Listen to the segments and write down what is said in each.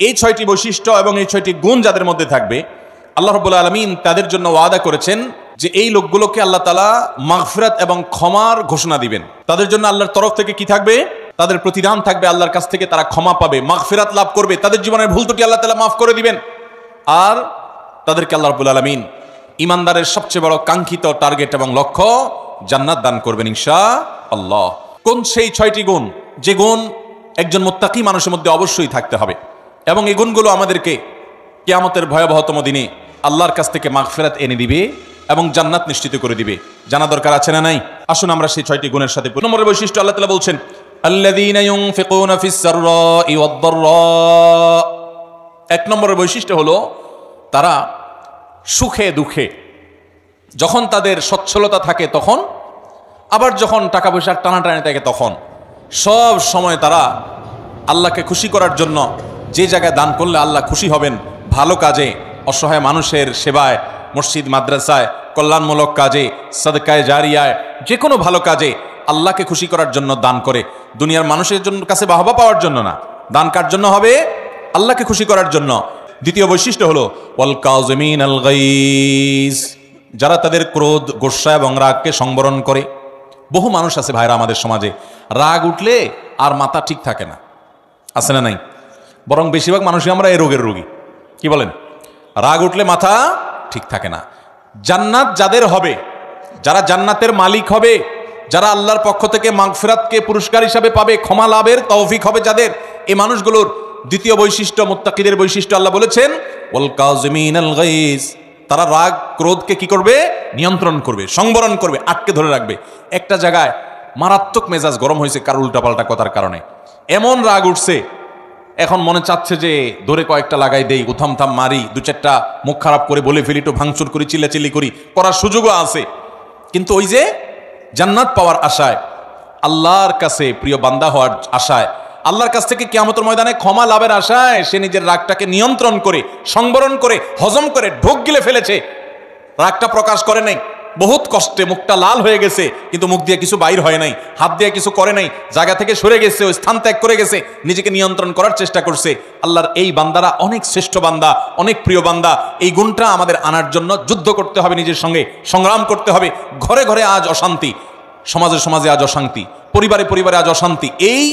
এই 6টি বৈশিষ্ট্য এবং এই 6টি গুণ যাদের মধ্যে থাকবে, আল্লাহ রাব্বুল আলামিন তাদের জন্য ওয়াদা করেছেন যে এই লোকগুলোকে আল্লাহ তাআলা মাগফিরাত এবং ক্ষমার ঘোষণা দিবেন। তাদের জন্য আল্লাহর তরফ থেকে কি থাকবে? তাদের প্রতিদান থাকবে, আল্লাহর কাছ থেকে তারা ক্ষমা পাবে, মাগফিরাত লাভ করবে, তাদের জীবনের ভুল ত্রুটি আল্লাহ তাআলা মাফ করে দিবেন। আর তাদেরকে আল্লাহ রাব্বুল আলামিন ইমানদারের সবচেয়ে বড় কাঙ্ক্ষিত টার্গেট এবং লক্ষ্য জান্নাত দান করবেন ইনশাআল্লাহ। কোন সেই 6টি গুণ, যে গুণ একজন মুত্তাকি মানুষের মধ্যে অবশ্যই থাকতে হবে, এবং এই গুণগুলো আমাদেরকে কিয়ামতের ভয়াবহতম দিনে আল্লাহর কাছ থেকে মাগফিরাত এনে দিবে এবং জান্নাত নিশ্চিত করে দিবে। জানা দরকার আছে না নাই? আসুন আমরা সেই 6টি গুণের সাথে। নম্বরের বৈশিষ্ট্য আল্লাহ তাআলা বলছেন, আল্লাযীনা ইউনফিকুনা ফিস সাররাই ওয়াদ দাররা। 1 নম্বরের বৈশিষ্ট্য হলো তারা সুখে দুঃখে, যখন তাদের সচ্ছলতা থাকে তখন, আবার যখন টাকা পয়সার টানাটানি থাকে তখন, সব সময় তারা আল্লাহকে খুশি করার জন্য যে জায়গায় দান করলে আল্লাহ খুশি হবেন, ভালো কাজে, অসহায় মানুষের সেবায়, মসজিদ মাদ্রাসায়, কল্যাণমূলক কাজে, সাদকায়ে জারিয়ায়, যে কোনো ভালো কাজে আল্লাহকে খুশি করার জন্য দান করে। দুনিয়ার মানুষের জন্য কাছে বাহবা পাওয়ার জন্য না, দান কার জন্য হবে? আল্লাহকে খুশি করার জন্য। দ্বিতীয় বৈশিষ্ট্য হলো ওয়াল কাযিমিনাল গায়জ, যারা তাদের ক্রোধ, গোসা এবং রাগকে সংবরণ করে। বহু মানুষ আছে ভাইরা আমাদের সমাজে, রাগ উঠলে আর মাথা ঠিক থাকে না, আছে না নাই? বরং বেশিরভাগ মানুষই আমরা এই রোগের রোগী। কি বলেন? রাগ উঠলে মাথা ঠিক থাকে না। জান্নাত যাদের হবে, যারা জান্নাতের মালিক হবে, যারা আল্লাহর পক্ষ থেকে মাগফিরাতকে পুরস্কার হিসাবে পাবে, ক্ষমা লাভের তৌফিক হবে যাদের, এই মানুষগুলোর দ্বিতীয় বৈশিষ্ট্য, মুত্তাকিদের বৈশিষ্ট্য আল্লাহ বলেছেন ওয়াল কাযিমিনাল গায়জ, তারা রাগ ক্রোধকে কি করবে? নিয়ন্ত্রণ করবে, সংবরণ করবে, আটকে ধরে রাখবে। একটা জায়গায় মারাত্মক মেজাজ গরম হয়েছে কারো উল্টাপাল্টা কথার কারণে, এমন রাগ উঠছে, এখন মনে চাচ্ছে যে ধরে কয়েকটা লাগাই দেই, উথাম থাম মারি, 2-4টা মুখ খারাপ করে বলে ফেলি, একটু ভাঙচুর করি, চিল্লাচিল্লি করি, করার সুযোগও আছে। কিন্তু ওই যে জান্নাত পাওয়ার আশায়, আল্লাহর কাছে প্রিয় বান্দা হওয়ার আশায়, আল্লাহর কাছ থেকে কিয়ামতের ময়দানে ক্ষমা লাভের আশায় সে নিজের রাগটাকে নিয়ন্ত্রণ করে, সংবরণ করে, হজম করে ঢোক গিলে ফেলেছে। রাগটা প্রকাশ করে নাই, বহুত কষ্টে মুখটা লাল হয়ে গেছে, কিন্তু মুখ দিয়ে কিছু বাইর হয় নাই, হাত দিয়ে কিছু করে নাই, জায়গা থেকে সরে গেছে, ওই স্থান ত্যাগ করে গেছে, নিজেকে নিয়ন্ত্রণ করার চেষ্টা করছে। আল্লাহর এই বান্দারা অনেক শ্রেষ্ঠ বান্দা, অনেক প্রিয় বান্দা। এই গুণটা আমাদের আনার জন্য যুদ্ধ করতে হবে, নিজের সঙ্গে সংগ্রাম করতে হবে। ঘরে ঘরে আজ অশান্তি, সমাজে সমাজে আজ অশান্তি, পরিবারে পরিবারে আজ অশান্তি, এই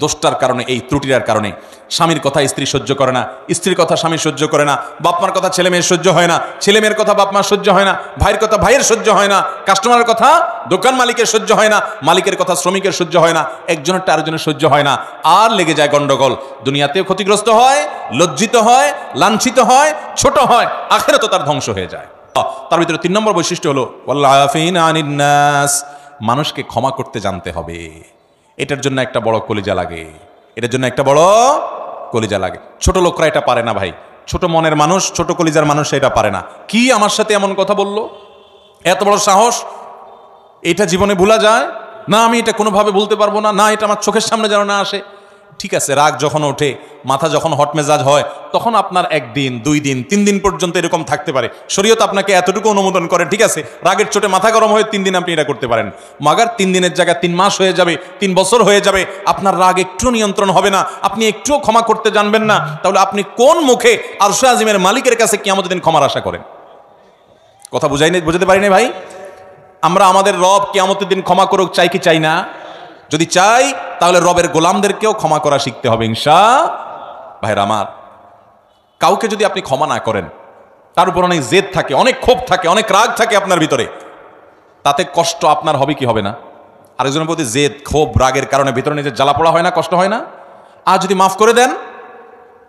দোষটার কারণে, এই ত্রুটির কারণে। স্বামীর কথা স্ত্রী সহ্য করে না, স্ত্রীর কথা স্বামী সহ্য করে না, বাপমার কথা ছেলে মেয়ের সহ্য হয় না, ছেলে মেয়ের কথা বাপমার সহ্য হয় না, ভাইয়ের কথা ভাইয়ের সহ্য হয় না, কাস্টমারের কথা দোকান মালিকের সহ্য হয় না, মালিকের কথা শ্রমিকের সহ্য হয় না, একজনেরটা আরেকজনের সহ্য হয় না, আর লেগে যায় গন্ডগোল। দুনিয়াতেও ক্ষতিগ্রস্ত হয়, লজ্জিত হয়, লাঞ্ছিত হয়, ছোট হয়, আখিরাতেও তার ধ্বংস হয়ে যায়। তার ভিতরে 3 নম্বর বৈশিষ্ট্য হলো ওয়াল আফিনা আনিন নাস, মানুষকে ক্ষমা করতে জানতে হবে। এটার জন্য একটা বড় কলিজা লাগে, এটার জন্য একটা বড় কলিজা লাগে। ছোট লোকরা এটা পারে না ভাই, ছোট মনের মানুষ, ছোট কলিজার মানুষ এটা পারে না। কি আমার সাথে এমন কথা বলল, এত বড় সাহস, এটা জীবনে ভোলা যায় না, আমি এটা কোনোভাবে ভুলতে পারবো না, না এটা আমার চোখের সামনে যেন না আসে। ঠিক আছে, রাগ যখন ওঠে, মাথা যখন হট মেজাজ হয়, তখন আপনার 1 দিন 2 দিন 3 দিন পর্যন্ত এরকম থাকতে পারে। শরীয়ত আপনাকে এতটুকু অনুমোদন করে, ঠিক আছে, রাগের চোটে মাথা গরম হয়ে 3 দিন আপনি এটা করতে পারেন। মাগার 3 দিনের জায়গায় 3 মাস হয়ে যাবে, 3 বছর হয়ে যাবে, আপনার রাগ একটু নিয়ন্ত্রণ হবে না, আপনি একটুও ক্ষমা করতে জানবেন না, তাহলে আপনি কোন মুখে আরশে আজিমের মালিকের কাছে কিয়ামতের দিন ক্ষমার আশা করেন? কথা বুঝাতে পারি না ভাই? আমরা আমাদের রব কিয়ামতের দিন ক্ষমা করুক চাই কি চাই না? যদি চাই তাহলে রবের গোলামদেরকেও ক্ষমা করা শিখতে হবে ইনশাআল্লাহ। ভাইরা আমার, কাউকে যদি আপনি ক্ষমা না করেন, তার উপর অনেক জেদ থাকে, অনেক ক্ষোভ থাকে, অনেক রাগ থাকে আপনার ভিতরে, তাতে কষ্ট আপনার হবে কি হবে না? আরেকজনের প্রতি জেদ, ক্ষোভ, রাগের কারণে ভিতরে নিজের জ্বালা পোড়া হয় না, কষ্ট হয় না? আর যদি মাফ করে দেন,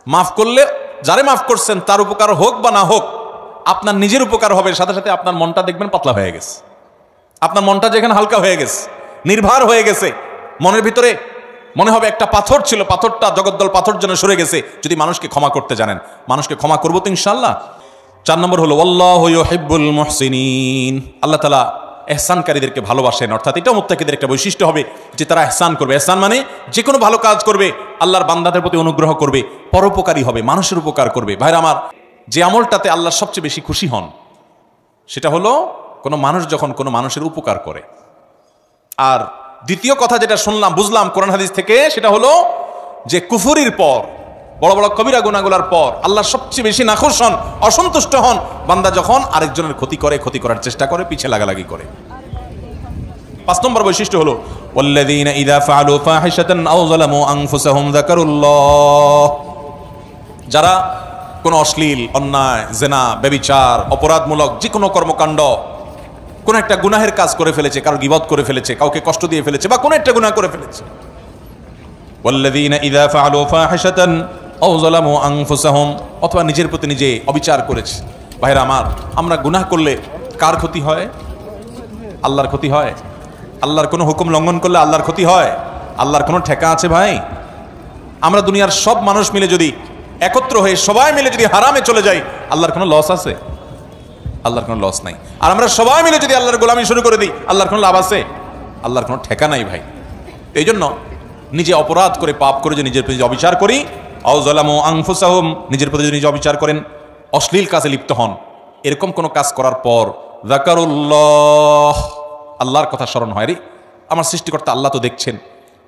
মাফ করলে যারে মাফ করছেন তার উপকার হোক বা না হোক, আপনার নিজের উপকার হবে, সাথে সাথে আপনার মনটা দেখবেন পাতলা হয়ে গেছে, আপনার মনটা যেখানে হালকা হয়ে গেছে, নির্ভার হয়ে গেছে, মনের ভিতরে মনে হবে একটা পাথর ছিল, পাথরটা জগদ্দল পাথর যেন সরে গেছে। যদি মানুষকে ক্ষমা করতে জানেন, মানুষকে ক্ষমা করবো তো ইনশাআল্লাহ। 4 নম্বর হলো আল্লাহু ইউহিব্বুল মুহসিনিন, আল্লাহ তাআলা ইহসানকারীদেরকে ভালোবাসেন। অর্থাৎ এটা মুত্তাকিদের একটা বৈশিষ্ট্য হবে যে তারা ইহসান করবে। ইহসান মানে যে কোনো ভালো কাজ করবে, আল্লাহর বান্দাদের প্রতি অনুগ্রহ করবে, পরোপকারী হবে, মানুষের উপকার করবে। ভাইরা আমার, যে আমলটাতে আল্লাহ সবচেয়ে বেশি খুশি হন সেটা হলো কোনো মানুষ যখন কোনো মানুষের উপকার করে। আর দ্বিতীয় কথা যেটা শুনলাম বুঝলাম কোরআন হাদিস থেকে, সেটা হলো যে কুফরির পর বড় বড় কবিরা গুনাহগুলোর পর আল্লাহ সবচেয়ে বেশি নাখুশ হন, অসন্তুষ্ট হন বান্দা যখন আরেকজনের ক্ষতি করে, ক্ষতি করার চেষ্টা করে, পিছে লাগালাগি করে। 5 নম্বর বৈশিষ্ট্য হলো ওয়াল্লাযীনা ইযা ফাআলু ফাহিশাতান আও যালামু আনফুসাহুম যাকারুল্লাহ। যারা কোনো অশ্লীল, অন্যায়, জেনা, ব্যভিচার, অপরাধমূলক যে কোনো কর্মকাণ্ড, কোন একটা গুনাহের কাজ করে ফেলেছে, কারো গীবত করে ফেলেছে, কাউকে কষ্ট দিয়ে ফেলেছে, বা কোন একটা গুনাহ করে ফেলেছে। ওয়াল্লাযীনা ইযা ফাআলু ফাহিশাতান আও যালামু আনফুসাহুম, অথবা নিজের প্রতি নিজে অবিচার করেছে। ভাইরা আমার, আমরা গুনাহ করলে কার ক্ষতি হয়? আল্লাহর ক্ষতি হয়। আল্লাহর কোনো হুকুম লঙ্ঘন করলে আল্লাহর ক্ষতি হয়। আল্লাহর কোনো ঠেকা আছে ভাই? আমরা দুনিয়ার সব মানুষ মিলে যদি একত্র হয়ে সবাই মিলে যদি হারামে চলে যাই, আল্লাহর কোনো লস আছে? আল্লাহর কোনো লস নাই। আর আমরা সবাই মিলে যদি আল্লাহর গোলামি শুরু করে দিই, আল্লাহর কোনো লাভ আছে? আল্লাহর কোনো ঠেকা নাই ভাই। এই জন্য নিজে অপরাধ করে, পাপ করে যে নিজের প্রতি অবিচার করি, আও যালামু আনফুসাহুম, নিজের প্রতি নিজে অবিচার করেন, অশ্লীল কাজে লিপ্ত হন, এরকম কোনো কাজ করার পর যাকারুল্লাহ, আল্লাহর কথা স্মরণ হয়, রে আমার সৃষ্টিকর্তা আল্লাহ তো দেখছেন,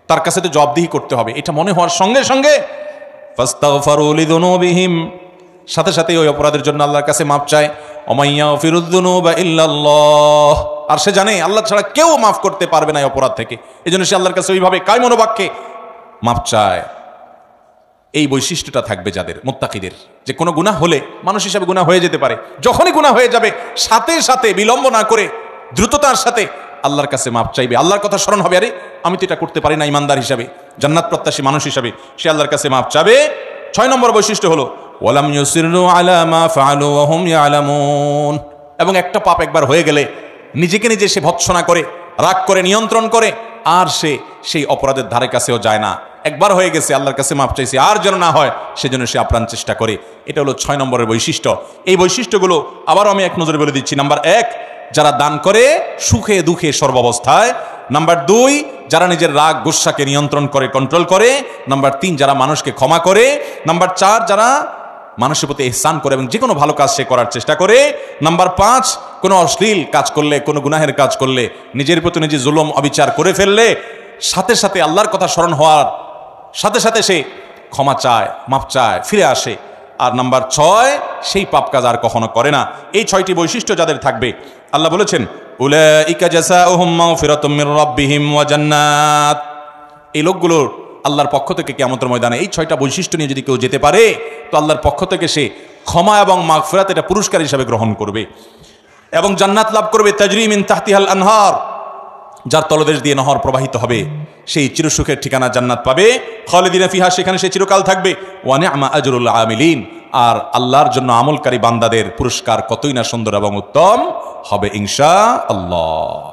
তার কাছে তো জবাবদিহি করতে হবে, এটা মনে হওয়ার সঙ্গে সঙ্গে ফাস্তাগফারু লিযুনুবিহিম, সাথে সাথে ওই অপরাধের জন্য আল্লাহর কাছে মাপ চায়। ওয়া ইয়াগফিরুয যুনুবা ইল্লাল্লাহ, আর সে জানে আল্লাহ ছাড়া কেউ মাফ করতে পারবে না এই অপরাধ থেকে, এজন্য সে আল্লাহর কাছে ওইভাবে কায় মনোবাক্যে মাপ চায়। এই বৈশিষ্ট্যটা থাকবে যাদের, মুত্তাকিদের, যে কোনো গুনাহ হলে মানুষ হিসাবে গুনাহ হয়ে যেতে পারে, যখনই গুনাহ হয়ে যাবে সাথে সাথে বিলম্ব না করে দ্রুততার সাথে আল্লাহর কাছে মাপ চাইবে। আল্লাহর কথা স্মরণ হবে, আরে আমি তো এটা করতে পারি না, ইমানদার হিসাবে, জান্নাত প্রত্যাশী মানুষ হিসাবে সে আল্লাহর কাছে মাপ চাবে। 6 নম্বর বৈশিষ্ট্য হলো ওয়ালাম ইউসিরু আলা মা ফাআলু ওয়া হুম ইয়ালামুন, এবং একটা পাপ একবার হয়ে গেলে নিজেকে নিজে সে ভৎসনা করে, রাগ করে, নিয়ন্ত্রণ করে, আর সে সেই অপরাধের ধারে কাছেও যায় না। একবার হয়ে গেছে, আল্লাহর কাছে মাপ চাইছে, আর যেন না হয় সেজন্য সে আপ্রাণ চেষ্টা করে। এটা হলো 6 নম্বরের বৈশিষ্ট্য। এই বৈশিষ্ট্যগুলো আবারও আমি এক নজরে বলে দিচ্ছি। নাম্বার 1, যারা দান করে সুখে দুঃখে সর্বাবস্থায়। নাম্বার 2, যারা নিজের রাগ গুসাকে নিয়ন্ত্রণ করে, কন্ট্রোল করে। নাম্বার 3, যারা মানুষকে ক্ষমা করে। নাম্বার 4, যারা মানুষের প্রতি ইহসান করে এবং যে কোনো ভালো কাজ সে করার চেষ্টা করে। নাম্বার 5, কোনো অশ্লীল কাজ করলে, কোনো গুনাহের কাজ করলে, নিজের প্রতি নিজে জুলুম অবিচার করে ফেললে সাথে সাথে আল্লাহর কথা স্মরণ হওয়ার সাথে সাথে সে ক্ষমা চায়, মাপ চায়, ফিরে আসে। আর নাম্বার 6, সেই পাপ কাজ আর কখনো করে না। এই 6টি বৈশিষ্ট্য যাদের থাকবে, আল্লাহ বলেছেন উলাইকা জাযাউহুম মাগফিরাতুম মির রাব্বিহিম ওয়া জান্নাত, এই লোকগুলোর আল্লাহর পক্ষ থেকে কিয়ামতের ময়দানে এই 6টা বৈশিষ্ট্য নিয়ে যদি কেউ যেতে পারে, তো আল্লাহর পক্ষ থেকে সে ক্ষমা এবং মাগফিরাত এটা পুরস্কার হিসাবে গ্রহণ করবে এবং জান্নাত লাভ করবে। তাজরি মিন তাহতিহাল আনহার, যার তলদেশ দিয়ে নহর প্রবাহিত হবে, সেই চিরসুখের ঠিকানা জান্নাত পাবে। খালিদিনা ফিহা, সেখানে সে চিরকাল থাকবে। ওয়া নি'মা আজরুল আমিলিন, আর আল্লাহর জন্য আমলকারী বান্দাদের পুরস্কার কতই না সুন্দর এবং উত্তম হবে ইনশাআল্লাহ।